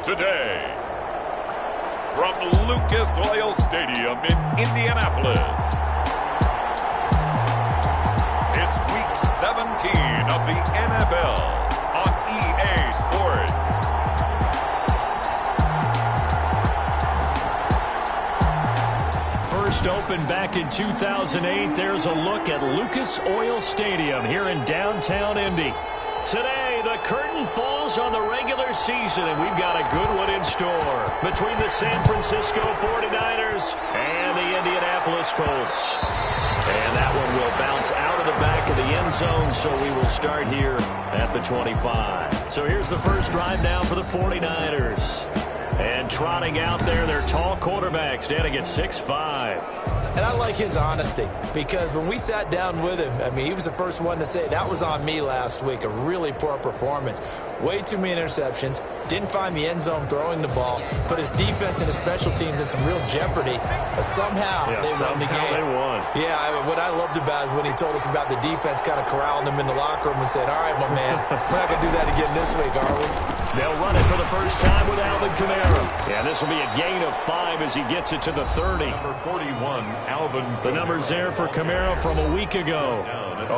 today. From Lucas Oil Stadium in Indianapolis, it's Week 17 of the NFL on EA Sports. First opened back in 2008, there's a look at Lucas Oil Stadium here in downtown Indy. Today, the curtain falls on the regular season, and we've got a good one in store between the San Francisco 49ers and the Indianapolis Colts. And that one will bounce out of the back of the end zone, so we will start here at the 25. So here's the first drive now for the 49ers. And trotting out there, their tall quarterback standing at 6'5". And I like his honesty, because when we sat down with him, I mean, he was the first one to say, that was on me last week, a really poor performance. Way too many interceptions, didn't find the end zone throwing the ball, put his defense and his special teams in some real jeopardy, but somehow they won the game. They won. Yeah, what I loved about is when he told us about the defense kind of corralling him in the locker room and said, all right, my man, we're not going to do that again this week, are we? They'll run it for the first time with Alvin Kamara. Yeah, this will be a gain of 5 as he gets it to the 30. Number 41, Alvin. The numbers there for Kamara from a week ago.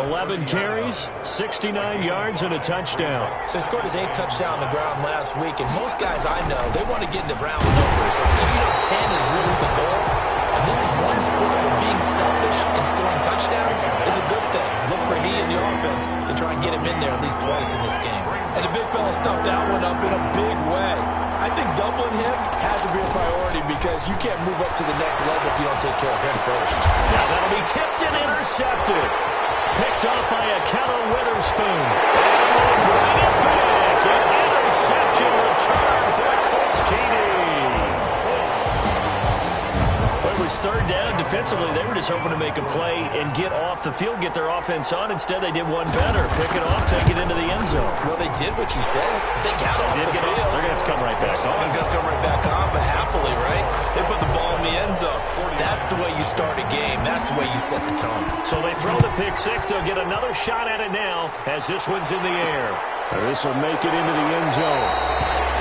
11 carries, 69 yards, and a touchdown. So he scored his 8th touchdown on the ground last week, and most guys I know, they want to get into round numbers. So, 10 is really the goal. And this is one sport where being selfish and scoring touchdowns is a good thing. Look for he and the offense to try and get him in there at least twice in this game. And the big fella stuffed that one up in a big way. I think doubling him has to be a priority because you can't move up to the next level if you don't take care of him first. Now that'll be tipped and intercepted. Picked off by a Keller Witherspoon. And we'll bring it back. An interception return for the Colts TD. It was third down. Defensively, they were just hoping to make a play and get off the field, get their offense on. Instead, they did one better. Pick it off, take it into the end zone. Well, they did what you said. They got off the field. They're going to have to come right back on. They're going to come right back on, but happily, right? They put the ball in the end zone. That's the way you start a game. That's the way you set the tone. So they throw the pick six. They'll get another shot at it now as this one's in the air. This will make it into the end zone.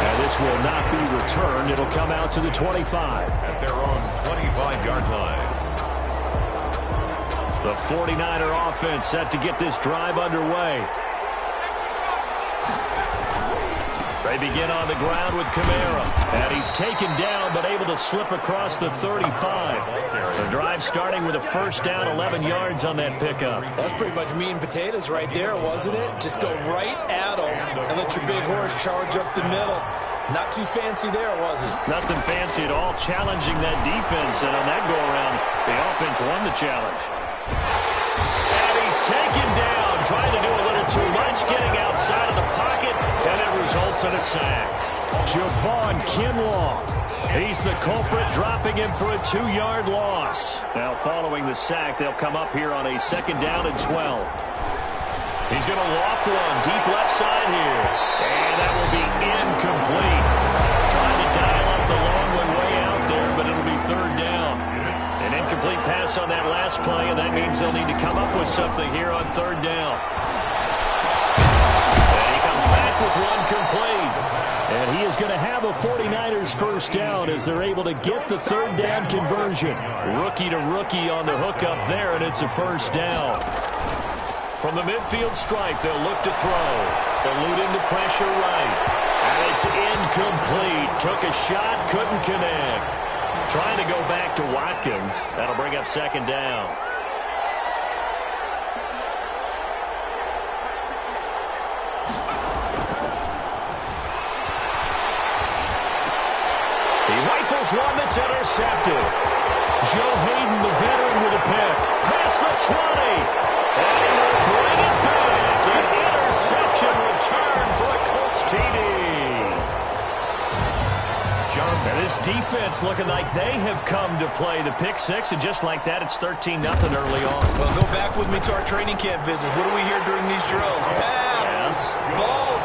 And this will not be returned. It'll come out to the 25. At their own 25-yard line. The 49er offense set to get this drive underway. They begin on the ground with Kamara. And he's taken down but able to slip across the 35. The drive starting with a first down, 11 yards on that pickup. That's pretty much meat and potatoes right there, wasn't it? Just go right at them and let your big horse charge up the middle. Not too fancy there, was it? Nothing fancy at all, challenging that defense. And on that go-around, the offense won the challenge. And he's taken down, trying to do a little too much, getting outside of the pocket, and it results in a sack. Javon Kinlaw, he's the culprit, dropping him for a 2-yard loss. Now, following the sack, they'll come up here on a second down and 12. He's going to loft one deep left side here, and that will be incomplete. Trying to dial up the long one way out there, but it'll be third down. An incomplete pass on that last play, and that means they'll need to come up with something here on third down. And he comes back with one complete. And he is going to have a 49ers first down as they're able to get the third down conversion. Rookie to rookie on the hookup there, and it's a first down. From the midfield stripe, they'll look to throw. Eluding the pressure right. And it's incomplete. Took a shot, couldn't connect. Trying to go back to Watkins. That'll bring up second down. He rifles one that's intercepted. Joe Hayden, the veteran, with a pick. Past the 20. And he will bring it back. An interception return for a Colts TD. And this defense looking like they have come to play the pick six, and just like that, it's 13-0 early on. Well, go back with me to our training camp visit. What do we hear during these drills? Pass. Yes.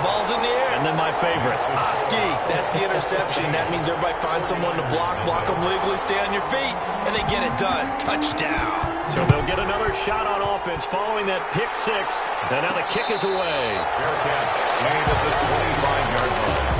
Ball's in the air. And then my favorite. Oski, that's the interception. That means everybody finds someone to block them legally, stay on your feet, and they get it done. Touchdown. So they'll get another shot on offense following that pick six, and now the kick is away. Fair catch, made at the 25-yard line.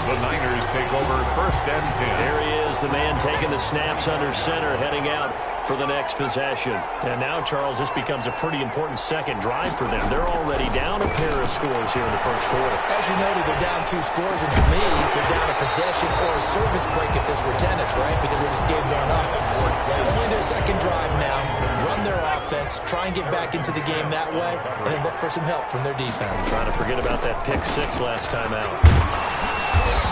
The Niners take over 1st and 10. Here he is, the man taking the snaps under center, heading out for the next possession. And now, Charles, this becomes a pretty important second drive for them. They're already down a pair of scores here in the first quarter. As you noted, they're down 2 scores, and to me, they're down a possession or a service break if this were tennis, right? Because they just gave one up. Only their second drive now. Run their offense, try and get back into the game that way, and then look for some help from their defense. Trying to forget about that pick 6 last time out.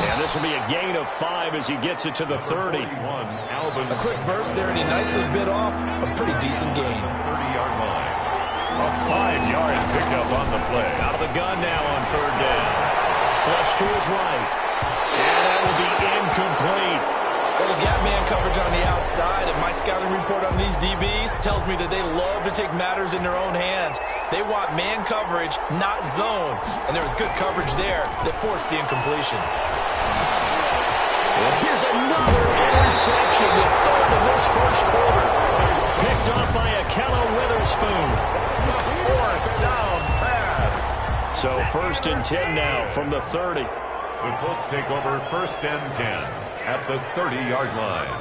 And this will be a gain of 5 as he gets it to the 30. A quick burst there, and he nicely bit off a pretty decent gain. 30-yard line. A 5-yard pickup on the play. Out of the gun now on 3rd down. Flush to his right. And that will be incomplete. Well, they've got man coverage on the outside, and my scouting report on these DBs tells me that they love to take matters in their own hands. They want man coverage, not zone. And there was good coverage there that forced the incompletion. Well, here's another interception, the 3rd of this first quarter. Picked off by Akello Witherspoon. 4th down pass. So 1st and 10 now from the 30. The Colts take over 1st and 10 at the 30-yard line.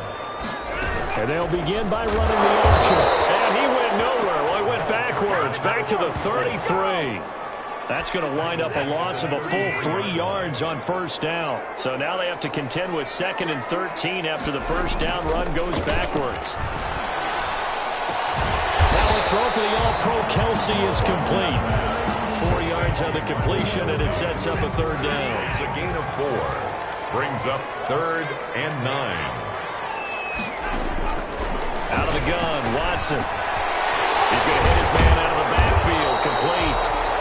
And they'll begin by running the option. And he went nowhere. Well, he went backwards, back to the 33. That's going to wind up a loss of a full 3 yards on 1st down. So now they have to contend with 2nd and 13 after the 1st down run goes backwards. Now the throw for the All-Pro Kelsey is complete. 4 yards on the completion, and it sets up a 3rd down. It's a gain of 4. Brings up 3rd and 9. Out of the gun, Watson. He's going to hit his man out of the backfield, complete.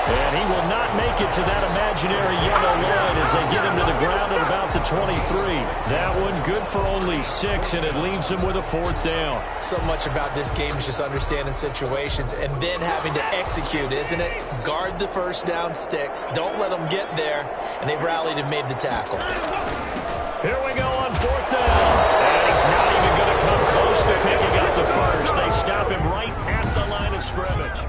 And he will not make it to that imaginary yellow line as they get him to the ground at about the 23. That one good for only 6, and it leaves him with a 4th down. So much about this game is just understanding situations and then having to execute, isn't it? Guard the 1st down sticks. Don't let them get there. And they rallied and made the tackle. Here we go on 4th down. And he's not even going to come close to picking up the 1st. They stop him right at the line of scrimmage.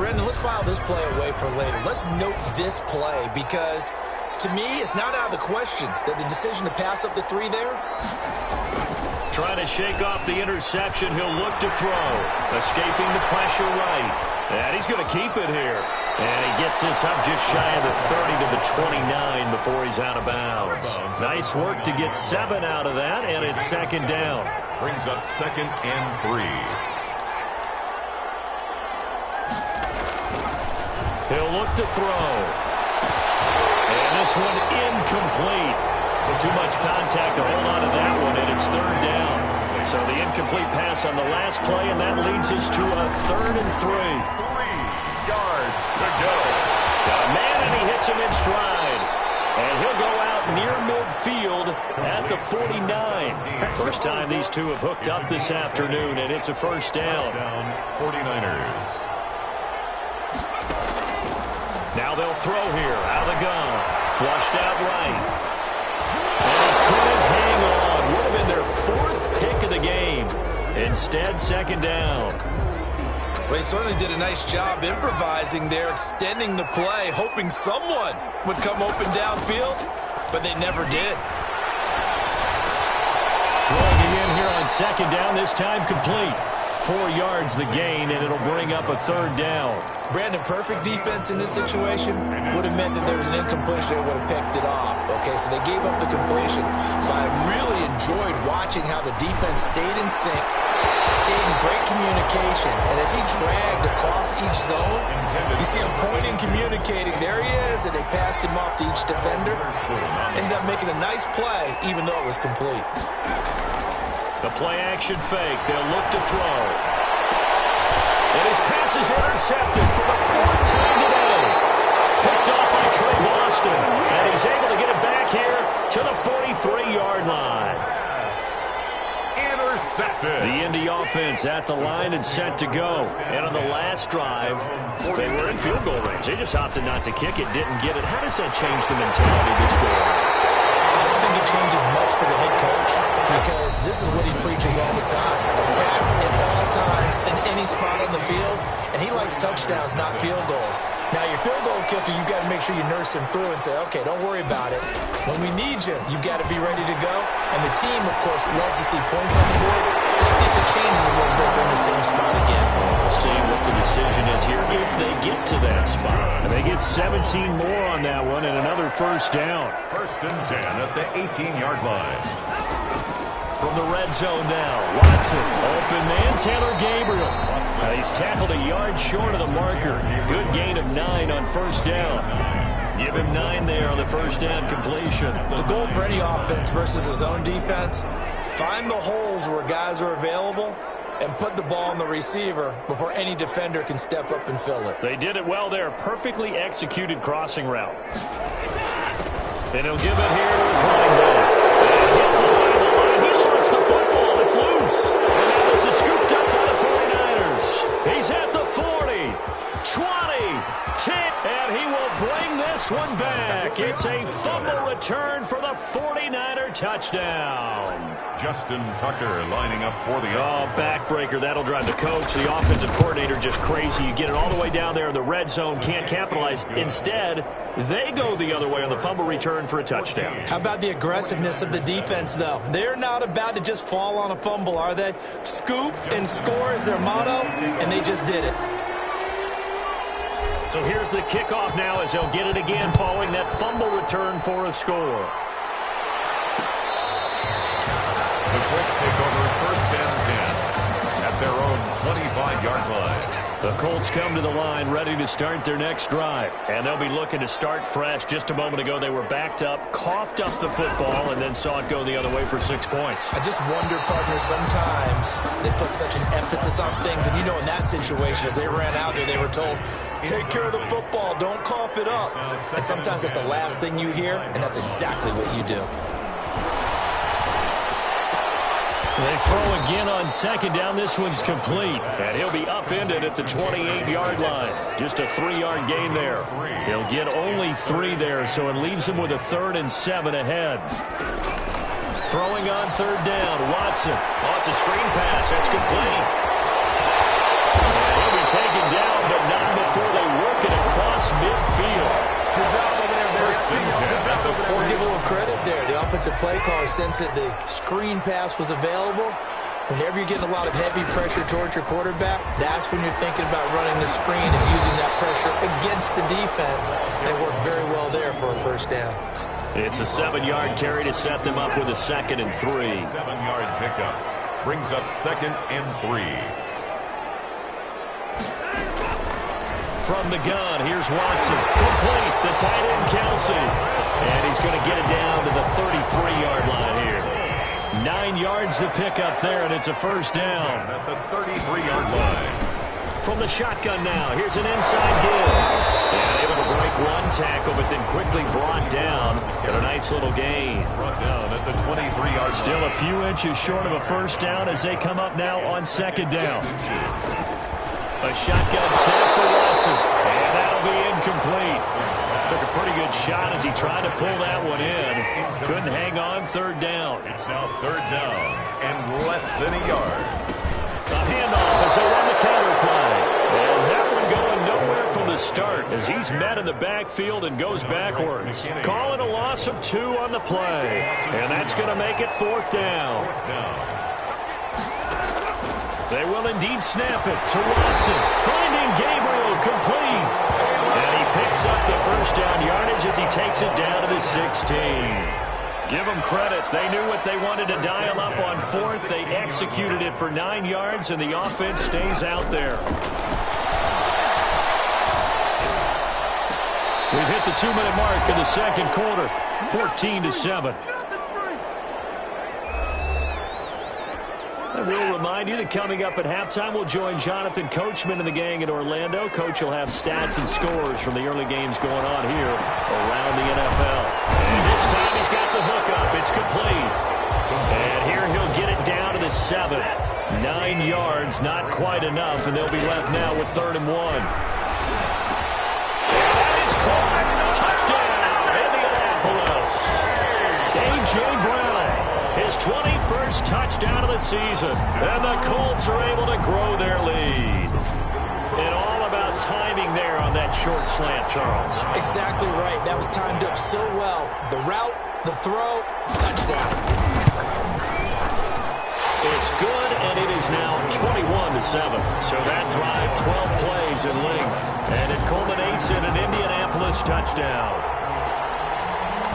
Brendan, let's file this play away for later. Let's note this play because, to me, it's not out of the question that the decision to pass up the 3 there. Trying to shake off the interception. He'll look to throw. Escaping the pressure right. And he's going to keep it here. And he gets this up just shy of the 30 to the 29 before he's out of bounds. Nice work to get 7 out of that, and it's 2nd down. Brings up 2nd and 3. He'll look to throw. And this one incomplete. But too much contact to hold on to that one, and it's 3rd down. So the incomplete pass on the last play, and that leads us to a 3rd and 3. 3 yards to go. Got a man, and he hits him in stride. And he'll go out near midfield at the 49. First time these two have hooked up this afternoon, and it's a 1st down. 49ers. Now they'll throw here, out of the gun. Flushed out right. And he couldn't hang on. Would have been their 4th pick of the game. Instead, 2nd down. Well, he certainly did a nice job improvising there, extending the play, hoping someone would come open downfield, but they never did. Throwing it in here on 2nd down, this time complete. 4 yards the gain, and it'll bring up a 3rd down. Brandon, perfect defense in this situation would have meant that there was an incompletion that would have picked it off. Okay, so they gave up the completion. But I really enjoyed watching how the defense stayed in sync, stayed in great communication, and as he dragged across each zone, you see him pointing, communicating. There he is, and they passed him off to each defender. Ended up making a nice play, even though it was complete. The play-action fake. They'll look to throw. And his pass is intercepted for the 4th time today. Picked off by Trey Boston. And he's able to get it back here to the 43-yard line. Intercepted. The Indy offense at the line and set to go. And on the last drive, they were in field goal range. They just opted not to kick it, didn't get it. How does that change the mentality this game? I don't think it changes much for the head coach because this is what he preaches all the time. Attack at all times in any spot on the field, and he likes touchdowns, not field goals. Now, your field goal kicker, you've got to make sure you nurse him through and say, okay, don't worry about it. When we need you, you've got to be ready to go. And the team, of course, loves to see points on the board. So let's see if it changes a little bit. They're in the same spot again. We'll see what the decision is here if they get to that spot. And they get 17 more on that one and another first down. 1st and 10 at the 18-yard line. From the red zone now, Watson, open man, Taylor Gabriel. He's tackled a yard short of the marker. Good gain of 9 on first down. Give him 9 there on the first down completion. The goal for any offense versus his own defense, find the holes where guys are available and put the ball on the receiver before any defender can step up and fill it. They did it well there. Perfectly executed crossing route. And he'll give it here to his running back. The football, it's loose. And now this is scooped up by the 49ers. He's at the 40, 20, 10, and he will bring this one back. It's a fumble return for the 49er touchdown. Justin Tucker lining up for the backbreaker. That'll drive the coach, the offensive coordinator, just crazy. You get it all the way down there in the red zone, can't capitalize. Instead, they go the other way on the fumble return for a touchdown. How about the aggressiveness of the defense, though? They're not about to just fall on a fumble, are they? Scoop and score is their motto, and they just did it. So here's the kickoff now as they'll get it again following that fumble return for a score. The Colts take over 1st and 10 at their own 25-yard line. The Colts come to the line ready to start their next drive. And they'll be looking to start fresh. Just a moment ago, they were backed up, coughed up the football, and then saw it go the other way for 6 points. I just wonder, partner, sometimes they put such an emphasis on things. And, you know, in that situation, as they ran out there, they were told, take care of the football, don't cough it up. And sometimes that's the last thing you hear, and that's exactly what you do. They throw again on second down. This one's complete. And he'll be upended at the 28-yard line. Just a 3-yard gain there. He'll get only 3 there, so it leaves him with a 3rd and 7 ahead. Throwing on 3rd down, Watson. Oh, it's a screen pass. That's complete. And he'll be taken down, but not before they work it across midfield. Let's give a little credit there. The offensive play caller sensed that the screen pass was available. Whenever you're getting a lot of heavy pressure towards your quarterback, that's when you're thinking about running the screen and using that pressure against the defense. And it worked very well there for a first down. It's a 7-yard carry to set them up with a 2nd and 3. 7-yard pickup brings up 2nd and 3. From the gun, here's Watson. Complete, the tight end, Kelsey. And he's going to get it down to the 33-yard line here. 9 yards to pick up there, and it's a first down. At the 33-yard line. From the shotgun now, here's an inside give. And able to break one tackle, but then quickly brought down. Got a nice little gain. Brought down at the 23-yard line. Still a few inches short of a first down as they come up now on second down. A shotgun snap for Watson, and that'll be incomplete. Took a pretty good shot as he tried to pull that one in. Couldn't hang on, 3rd down. It's now 3rd down and less than a yard. A handoff as they run the counter play. And that one going nowhere from the start as he's met in the backfield and goes backwards. Calling a loss of 2 on the play. And that's going to make it 4th down. They will indeed snap it to Watson. Finding Gabriel complete. And he picks up the first down yardage as he takes it down to the 16. Give them credit. They knew what they wanted to dial up on 4th. They executed it for 9 yards, and the offense stays out there. We've hit the 2-minute mark in the second quarter. 14-7. I will remind you that coming up at halftime, we'll join Jonathan Coachman and the gang in Orlando. Coach will have stats and scores from the early games going on here around the NFL. And this time he's got the hook up. It's complete. And here he'll get it down to the 7. 9 yards, not quite enough, and they'll be left now with 3rd and 1. And that is caught. Touchdown, Indianapolis. A.J. Brown. His 21st touchdown of the season. And the Colts are able to grow their lead. And all about timing there on that short slant, Charles. Exactly right. That was timed up so well. The route, the throw, touchdown. It's good, and it is now 21-7. So that drive, 12 plays in length. And it culminates in an Indianapolis touchdown.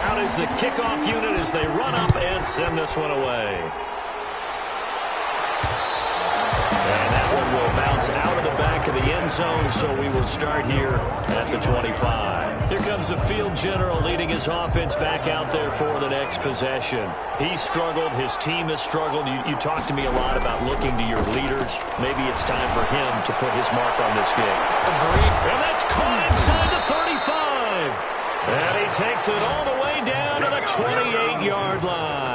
Out is the kickoff unit as they run up and send this one away. And that one will bounce out of the back of the end zone, so we will start here at the 25. Here comes the field general leading his offense back out there for the next possession. He struggled. His team has struggled. You talk to me a lot about looking to your leaders. Maybe it's time for him to put his mark on this game. Agreed. And that's caught inside the 35. And he takes it all the way down to the 28-yard line.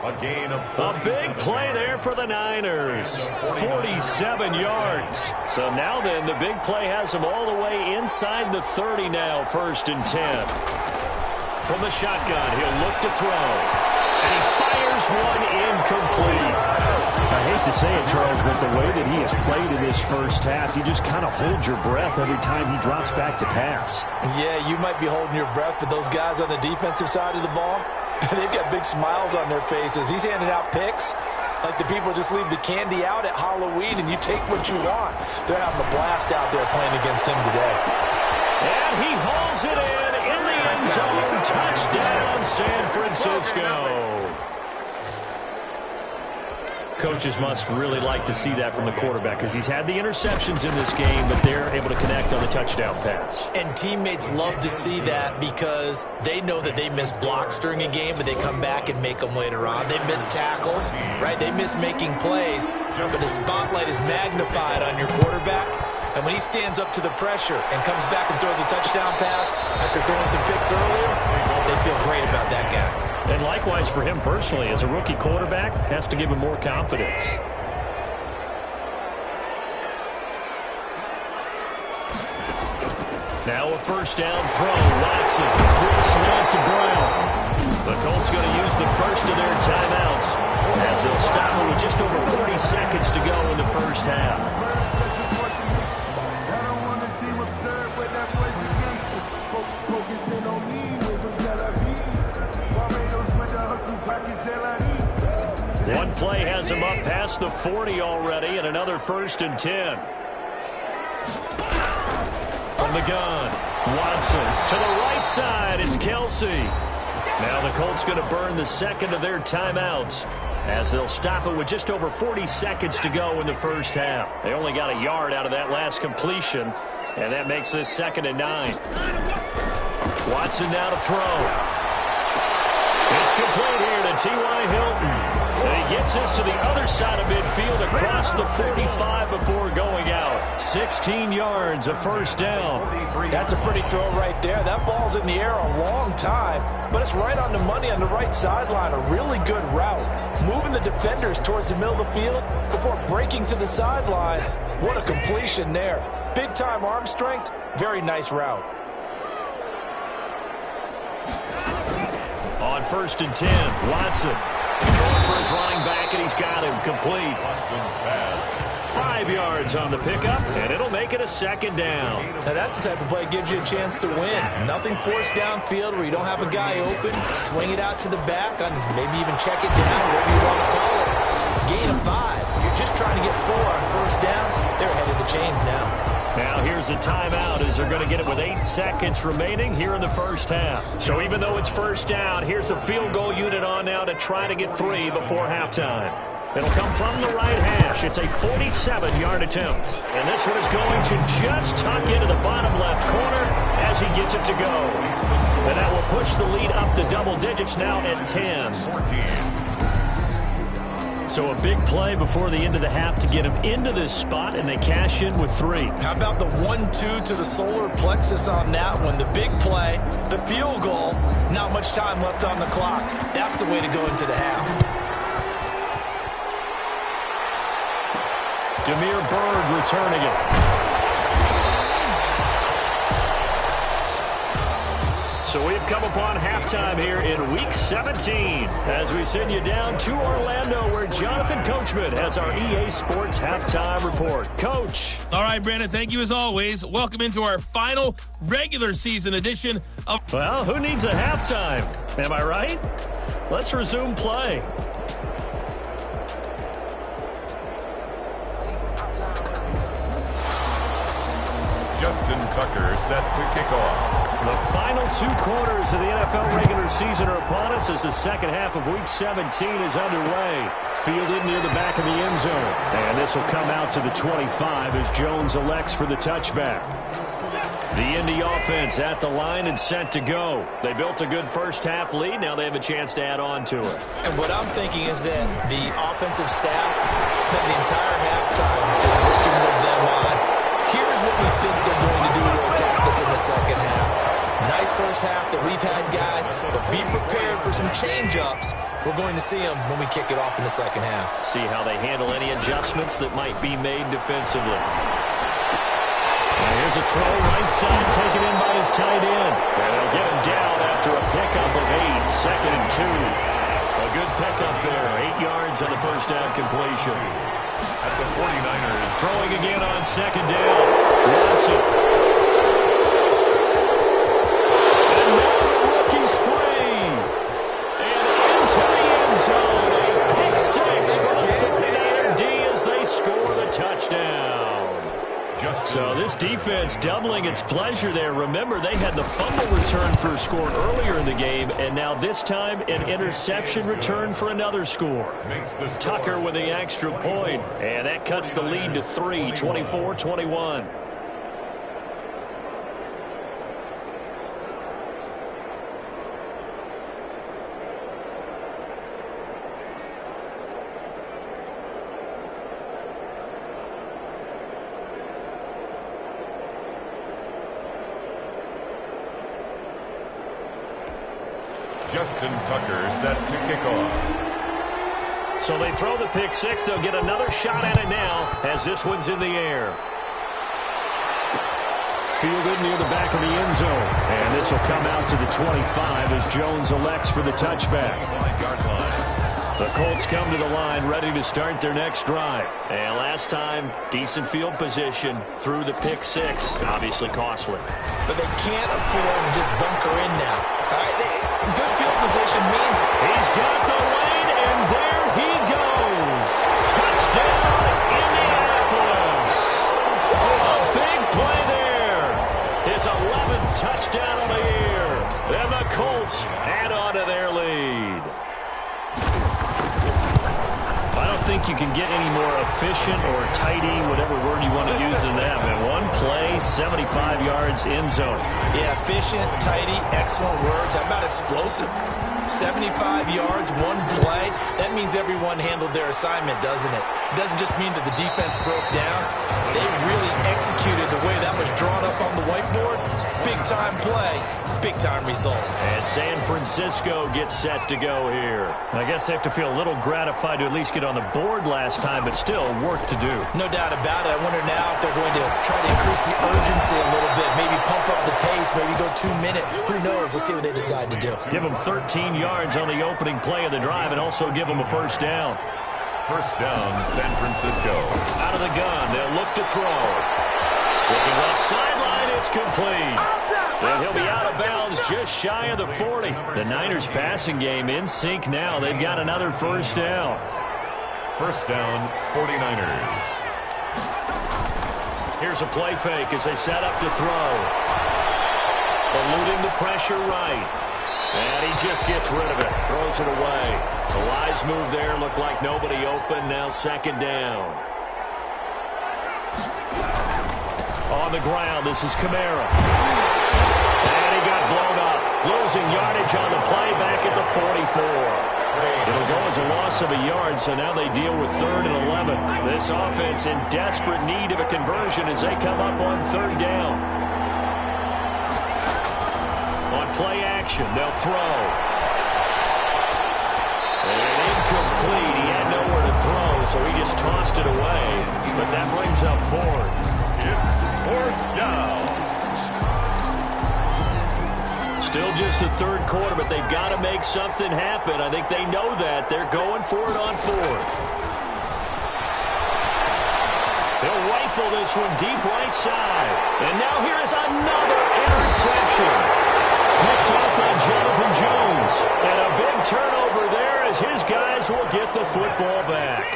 A big play there for the Niners. 47 yards. So now then, the big play has him all the way inside the 30 now, 1st and 10. From the shotgun, he'll look to throw. And he fires one incomplete. I hate to say it, Charles, but the way that he has played in this first half, you just kind of hold your breath every time he drops back to pass. Yeah, you might be holding your breath, but those guys on the defensive side of the ball, they've got big smiles on their faces. He's handing out picks like the people just leave the candy out at Halloween and you take what you want. They're having a blast out there playing against him today. And he hauls it in the end zone. Touchdown, San Francisco. Coaches must really like to see that from the quarterback because he's had the interceptions in this game, but they're able to connect on the touchdown pass. And teammates love to see that because they know that they miss blocks during a game, but they come back and make them later on. They miss tackles, right? They miss making plays, but the spotlight is magnified on your quarterback. And when he stands up to the pressure and comes back and throws a touchdown pass after throwing some picks earlier, they feel great about that guy. And likewise for him personally, as a rookie quarterback, has to give him more confidence. Now a first down throw. Watson, quick slant to Brown. The Colts going to use the first of their timeouts as they'll stop it with just over 40 seconds to go in the first half. One play has him up past the 40 already, and another 1st and 10. From the gun, Watson to the right side. It's Kelsey. Now the Colts going to burn the second of their timeouts as they'll stop it with just over 40 seconds to go in the first half. They only got a yard out of that last completion, and that makes this 2nd and 9. Watson now to throw. It's complete here to T.Y. Hilton. And he gets us to the other side of midfield across the 45 before going out. 16 yards, a first down. That's a pretty throw right there. That ball's in the air a long time, but it's right on the money on the right sideline. A really good route. Moving the defenders towards the middle of the field before breaking to the sideline. What a completion there. Big-time arm strength. Very nice route. On 1st and 10, Watson. Going for his running back, and he's got him complete. 5 yards on the pickup, and it'll make it a 2nd down. Now that's the type of play that gives you a chance to win. Nothing forced downfield where you don't have a guy open. Swing it out to the back, and maybe even check it down, whatever you want to call it. Gain of 5. You're just trying to get 4 on 1st down. They're ahead of the chains now. Now here's a timeout as they're going to get it with 8 seconds remaining here in the first half. So even though it's 1st down, here's the field goal unit on now to try to get 3 before halftime. It'll come from the right hash. It's a 47-yard attempt. And this one is going to just tuck into the bottom left corner as he gets it to go. And that will push the lead up to double digits now at 10. So a big play before the end of the half to get him into this spot, and they cash in with 3. How about the 1-2 to the solar plexus on that one? The big play, the field goal, not much time left on the clock. That's the way to go into the half. Demir Bird returning it. So we've come upon halftime here in Week 17 as we send you down to Orlando where Jonathan Coachman has our EA Sports Halftime Report. Coach. All right, Brandon, thank you as always. Welcome into our final regular season edition of... Well, who needs a halftime? Am I right? Let's resume play. Justin Tucker set to kick off. The final 2 quarters of the NFL regular season are upon us as the second half of Week 17 is underway. Fielded near the back of the end zone. And this will come out to the 25 as Jones elects for the touchback. The Indy offense at the line and set to go. They built a good first half lead. Now they have a chance to add on to it. And what I'm thinking is that the offensive staff spent the entire halftime just working with them on, here's what we think they're going to do to attack us in the second half. Nice first half that we've had, guys, but be prepared for some change-ups. We're going to see them when we kick it off in the second half. See how they handle any adjustments that might be made defensively. Here's a throw right side, taken in by his tight end. And they'll get him down after a pickup of 8, second and 2. A good pickup there, 8 yards on the first down completion. At the 49ers. Throwing again on second down. Watson. And now the rookie's free. And into the end zone. A pick 6 for the 49er D as they score the touchdown. So this defense doubling its pleasure there. Remember, they had the fumble return for a score earlier in the game, and now this time an interception return for another score. Tucker with the extra point, and that cuts the lead to 3, 24-21. Justin Tucker set to kick off. So they throw the pick 6. They'll get another shot at it now as this one's in the air. Fielded near the back of the end zone. And this will come out to the 25 as Jones elects for the touchback. The Colts come to the line ready to start their next drive. And last time, decent field position through the pick 6. Obviously costly. But they can't afford to just bunker in now. All right, good field position means he's got the lane, and there he goes. Touchdown, Indianapolis. A big play there. His 11th touchdown of the year. And the Colts add on to their lead. I don't think you can get any more efficient or tidy, whatever word you want to use in that. Man, one play, 75 yards in zone. Yeah, efficient, tidy, excellent words. How about explosive? 75 yards, one play. That means everyone handled their assignment, doesn't it? It doesn't just mean that the defense broke down. They really executed the way that was drawn up on the whiteboard. Big-time play, big-time result. And San Francisco gets set to go here. I guess they have to feel a little gratified to at least get on the board last time, but still work to do. No doubt about it. I wonder now if they're going to try to increase the urgency a little bit, maybe pump up the pace, maybe go 2-minute. Who knows? Let's see what they decide to do. Give them 13 yards on the opening play of the drive and also give them a first down. First down, San Francisco. Out of the gun, they'll look to throw. Looking left sideline, it's complete. And he'll be out of bounds just shy of the 40. The Niners passing game in sync now. They've got another first down. First down, 49ers. Here's a play fake as they set up to throw. Eluding the pressure right. And he just gets rid of it. Throws it away. The wise move there. Looked like nobody open. Now second down. On the ground, this is Kamara. And he got blown up. Losing yardage on the play back at the 44. It'll go as a loss of a yard, so now they deal with 3rd and 11. This offense in desperate need of a conversion as they come up on 3rd down. On play action, they'll throw. And incomplete. He had nowhere to throw, so he just tossed it away. But that brings up 4th. It's 4th down. Still just the third quarter, but they've got to make something happen. I think they know that. They're going for it on fourth. They'll rifle this one deep right side. And now here is another interception. Picked up by Jonathan Jones. And a big turnover there as his guys will get the football back.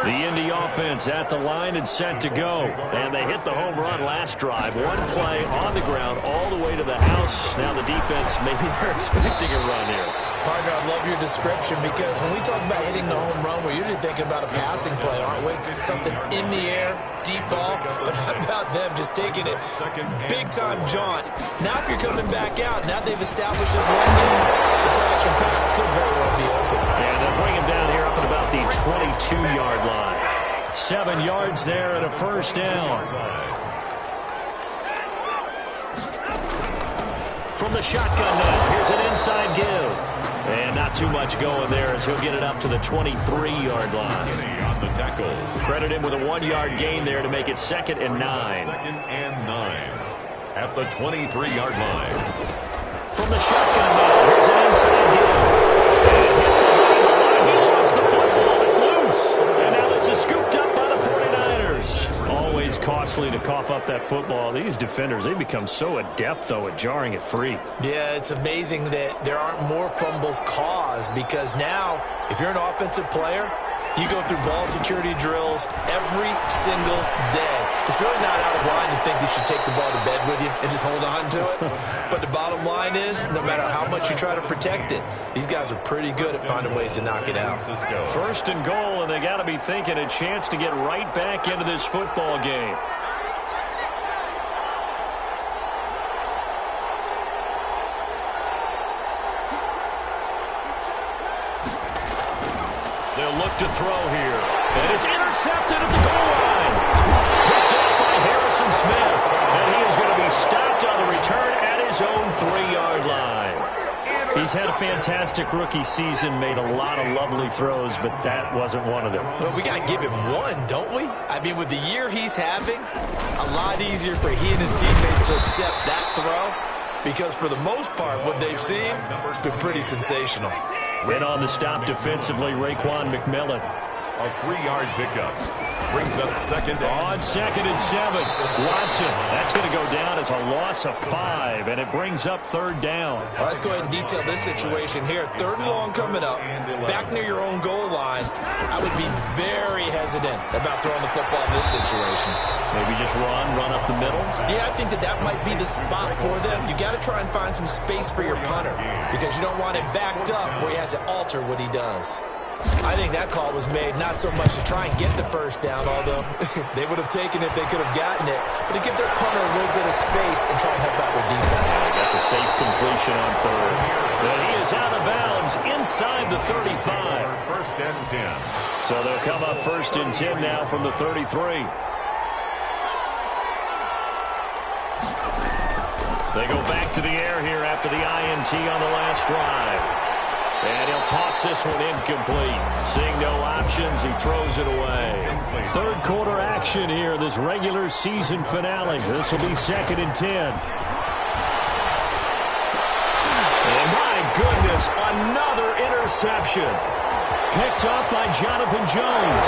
The Indy offense at the line and set to go. And they hit the home run last drive. One play on the ground all the way to the house. Now the defense, maybe they're expecting a run here. Partner, I love your description because when we talk about hitting the home run, we're usually thinking about a passing play, aren't we? Something in the air, deep ball. But how about them just taking it big-time jaunt? Now if you're coming back out, now they've established this one game, the play-action pass could very well be open. And they'll bring him down here up at about the 22-yard line. 7 yards there and a first down. From the shotgun now, here's an inside give. And not too much going there as he'll get it up to the 23-yard line. On the tackle. Credit him with a 1-yard gain there to make it 2nd and 9. 2nd and 9 at the 23-yard line. From the shotgun now, here's an inside give. And he lost the football. It's loose. And now this is scooped up by the 49ers. Always costly to cough up that football. These defenders, they become so adept, though, at jarring it free. Yeah, it's amazing that there aren't more fumbles caused because now, if you're an offensive player, you go through ball security drills every single day. It's really not out of line to think you should take the ball to bed with you and just hold on to it. But the bottom line is, no matter how much you try to protect it, these guys are pretty good at finding ways to knock it out. First and goal, and they got to be thinking a chance to get right back into this football game. They'll look to throw here. And it's intercepted at the goal line. Picked up by Harrison Smith. And he is going to be stopped on the return at his own 3-yard line. He's had a fantastic rookie season, made a lot of lovely throws, but that wasn't one of them. Well, we got to give him one, don't we? I mean, with the year he's having, a lot easier for he and his teammates to accept that throw because for the most part, what they've seen, it's been pretty sensational. In on the stop defensively, Raekwon McMillan. A 3-yard pickup. Brings up 2nd On 2nd and 7. Watson. That's going to go down as a loss of 5, and it brings up 3rd down. Well, let's go ahead and detail this situation here. 3rd and long coming up. Back near your own goal line. I would be very hesitant about throwing the football in this situation. Maybe just run up the middle. Yeah, I think that might be the spot for them. You got to try and find some space for your punter because you don't want him backed up where he has to alter what he does. I think that call was made not so much to try and get the first down, although they would have taken it if they could have gotten it, but to give their punter a little bit of space and try and help out their defense. They got the safe completion on 3rd. But he is out of bounds inside the 35. 1st and 10. So they'll come up 1st and 10 now from the 33. They go back to the air here after the INT on the last drive. And he'll toss this one incomplete. Seeing no options, he throws it away. 3rd quarter action here, this regular season finale. This will be 2nd and 10. And my goodness, another interception. Picked up by Jonathan Jones.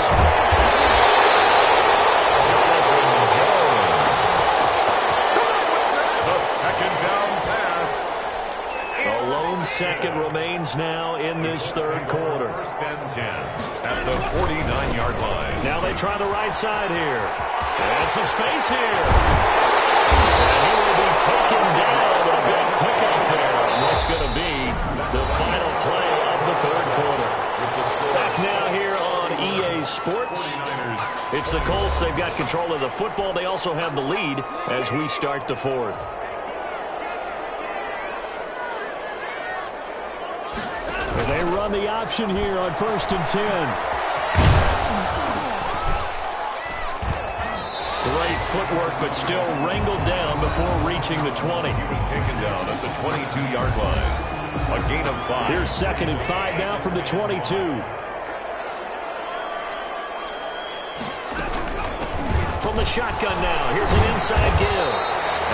The 2nd down pass. A lone 2nd remains now in this 3rd quarter. 1st and 10 at the 49-yard line. Now they try the right side here. And some space here. And he will be taken down with a big pickup there. And what's going to be the final play of the 3rd quarter. Back now here on EA Sports. It's the Colts. They've got control of the football. They also have the lead as we start the 4th. And they run the option here on 1st and 10. Great footwork, but still wrangled down before reaching the 20. He was taken down at the 22-yard line. A gain of 5. Here's 2nd and 5 now from the 22. From the shotgun now, here's an inside give.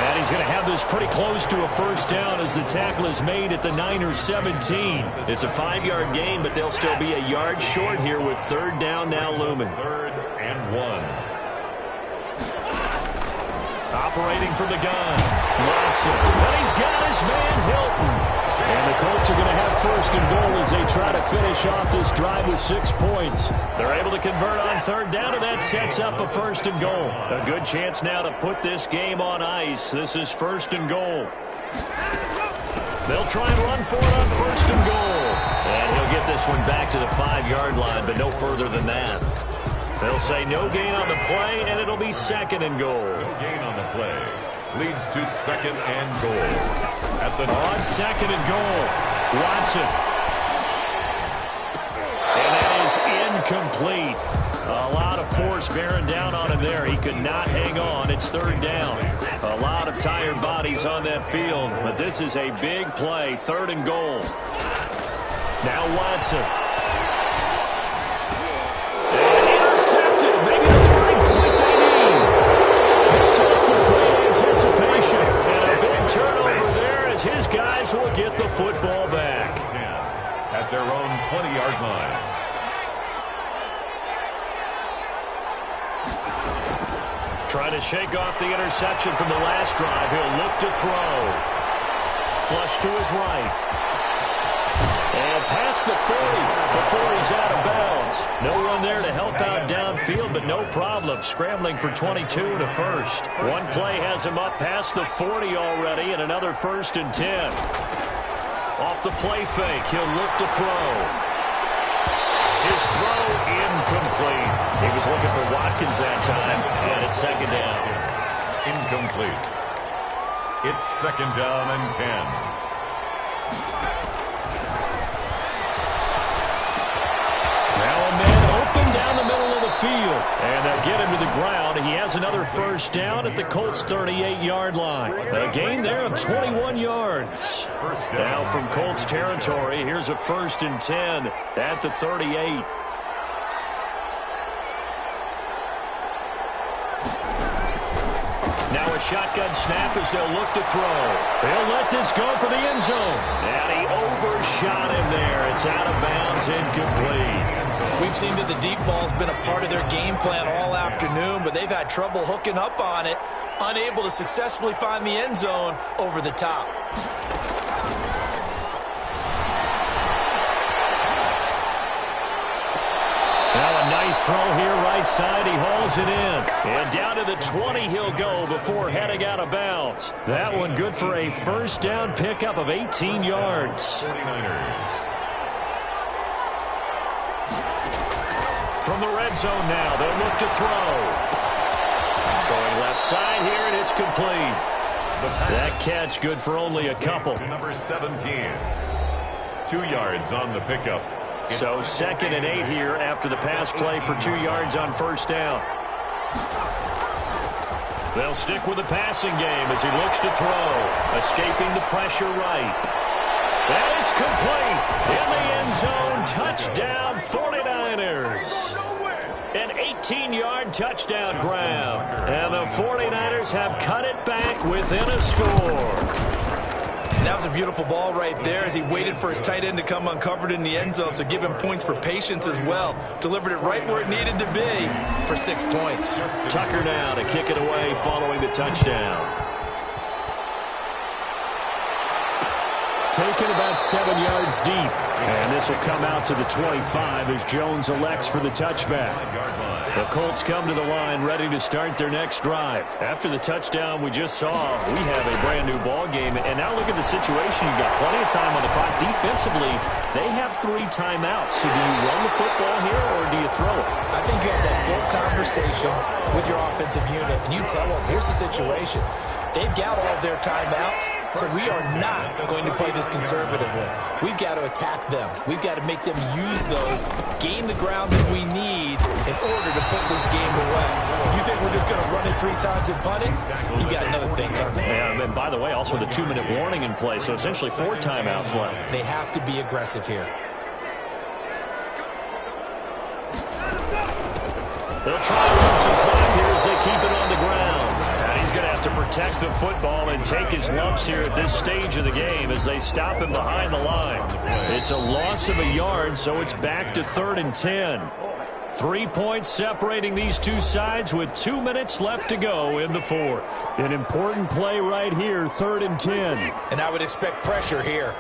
And he's going to have this pretty close to a first down as the tackle is made at the Niners 17. It's a 5-yard gain, but they'll still be a yard short here with third down now looming. 3rd and 1. Operating from the gun. Watson. And he's got his man Hilton. And the Colts are going to have first and goal as they try to finish off this drive with 6 points. They're able to convert on third down, and that sets up a first and goal. A good chance now to put this game on ice. This is first and goal. They'll try and run for it on first and goal. And he'll get this one back to the 5-yard line, but no further than that. They'll say no gain on the play, and it'll be second and goal. No gain on the play. Leads to second and goal. At the on second and goal, Watson. And that is incomplete. A lot of force bearing down on him there. He could not hang on. It's third down. A lot of tired bodies on that field, but this is a big play. Third and goal. Now Watson. And intercepted. Maybe the turning point they need. Picked off with great anticipation. And a big turnover there as his guys will get the football back. 10 at their own 20-yard line. Trying to shake off the interception from the last drive. He'll look to throw. Flush to his right. And past the 40 before he's out of bounds. No one there to help out downfield, but no problem. Scrambling for 22 and a first. One play has him up past the 40 already, and another first and 10. Off the play fake, he'll look to throw. His throw incomplete. He was looking for Watkins that time, and it's second down. Incomplete. It's second down and 10. Field, and they'll get him to the ground. He has another first down at the Colts' 38-yard line. A gain there of 21 yards. Now from Colts territory, here's a first and 10 at the 38. Now a shotgun snap as they'll look to throw. They'll let this go for the end zone. And he overshot him there. It's out of bounds, incomplete. We've seen that the deep ball's been a part of their game plan all afternoon, but they've had trouble hooking up on it, unable to successfully find the end zone over the top. Now a nice throw here right side. He hauls it in. And down to the 20 he'll go before heading out of bounds. That one good for a first down pickup of 18 yards. 49ers. From the red zone now, they'll look to throw. Throwing left side here, and it's complete. That catch good for only a couple. To number 17. 2 yards on the pickup. So second and 8 here after the pass play for 2 yards on first down. They'll stick with the passing game as he looks to throw. Escaping the pressure right. And it's complete. In the end zone, touchdown 49ers. An 18-yard touchdown grab. And the 49ers have cut it back within a score. That was a beautiful ball right there as he waited for his tight end to come uncovered in the end zone, so give him points for patience as well. Delivered it right where it needed to be for 6 points. Tucker now to kick it away following the touchdown. Taken about 7 yards deep. And this will come out to the 25 as Jones elects for the touchback. The Colts come to the line ready to start their next drive. After the touchdown we just saw, we have a brand new ball game. And now look at the situation. You've got plenty of time on the clock. Defensively, they have 3 timeouts. So do you run the football here or do you throw it? I think you have that full conversation with your offensive unit, and you tell them, here's the situation. They've got all of their timeouts, so we are not going to play this conservatively. We've got to attack them. We've got to make them use those, gain the ground that we need in order to put this game away. If you think we're just going to run it 3 times and punt it, you got another thing coming. And by the way, also the 2-minute warning in play, so essentially 4 timeouts left. They have to be aggressive here. They'll try to run some clock here as they keep it on the ground. And he's going to have have to protect the football and take his lumps here at this stage of the game as they stop him behind the line. It's a loss of a yard, so it's back to 3rd and 10. 3 points separating these two sides with 2 minutes left to go in the fourth. An important play right here, 3rd and 10. And I would expect pressure here.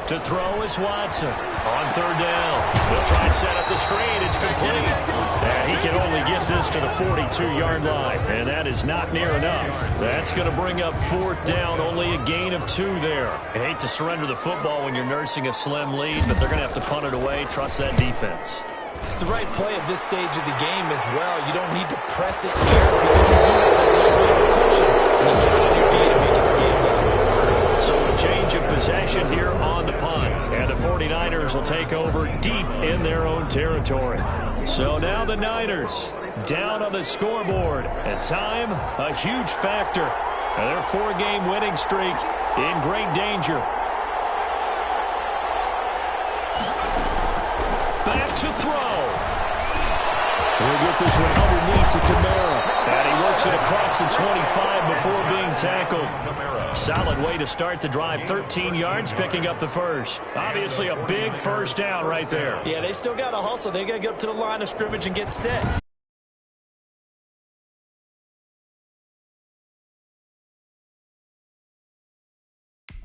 To throw is Watson on 3rd down. They'll try and set up the screen. It's complete. And he can only get this to the 42-yard line, and that is not near enough. That's going to bring up 4th down, only a gain of 2 there. I hate to surrender the football when you're nursing a slim lead, but they're going to have to punt it away. Trust that defense. It's the right play at this stage of the game as well. You don't need to press it here because you do have that little bit of cushion, and you count on your D to make it stand up. So a change of possession here on the punt. And the 49ers will take over deep in their own territory. So now the Niners down on the scoreboard. And time, a huge factor. And their 4-game winning streak in great danger. Back to throw. We'll get this one underneath to Kamara. And he works it across the 25 before being tackled. Solid way to start the drive. 13 yards, picking up the first. Obviously a big first down right there. Yeah, they still got to hustle. They got to get up to the line of scrimmage and get set.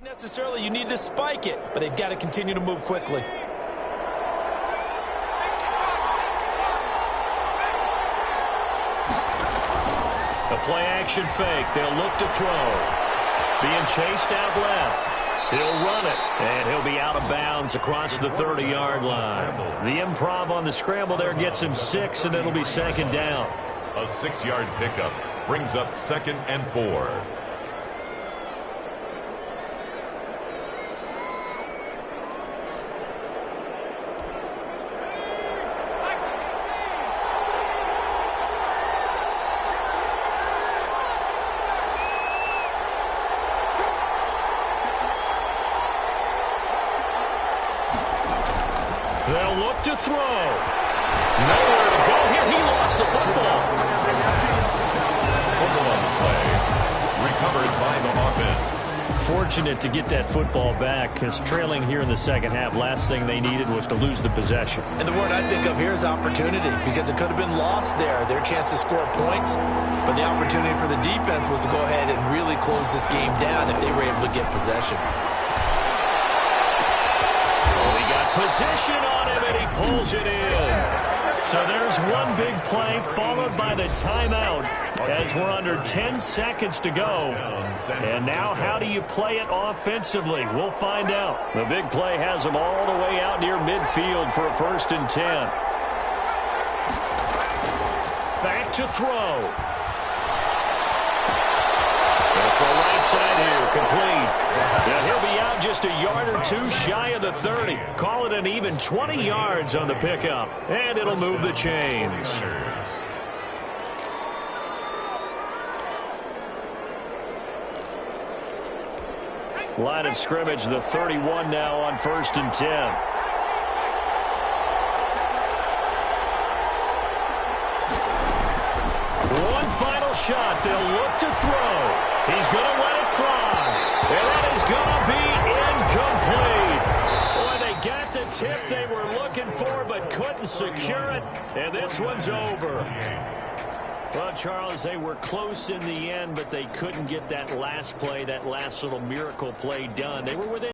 Necessarily, you need to spike it, but they've got to continue to move quickly. A play-action fake. They'll look to throw. Being chased out left. He'll run it, and he'll be out of bounds across the 30-yard line. The improv on the scramble there gets him 6, and it'll be 2nd down. A 6-yard pickup brings up 2nd and 4. They'll look to throw. Nowhere to go here. He lost the football. Recovered by the offense. Fortunate to get that football back, because trailing here in the second half, last thing they needed was to lose the possession. And the word I think of here is opportunity, because it could have been lost there, their chance to score points. But the opportunity for the defense was to go ahead and really close this game down if they were able to get possession. Position on him, and he pulls it in. So there's one big play followed by the timeout as we're under 10 seconds to go. And now how do you play it offensively? We'll find out. The big play has them all the way out near midfield for a 1st and 10. Back to throw. That's the right side here, complete. Now he'll be out just a yard or 2 shy of the 30. Call it an even 20 yards on the pickup. And it'll move the chains. Line of scrimmage, the 31 now on 1st and 10. One final shot. They'll look to throw. He's going to let it fly. And that is going to be incomplete. Boy, they got the tip they were looking for but couldn't secure it. And this one's over. Well, Charles, they were close in the end, but they couldn't get that last play, that last little miracle play done. They were within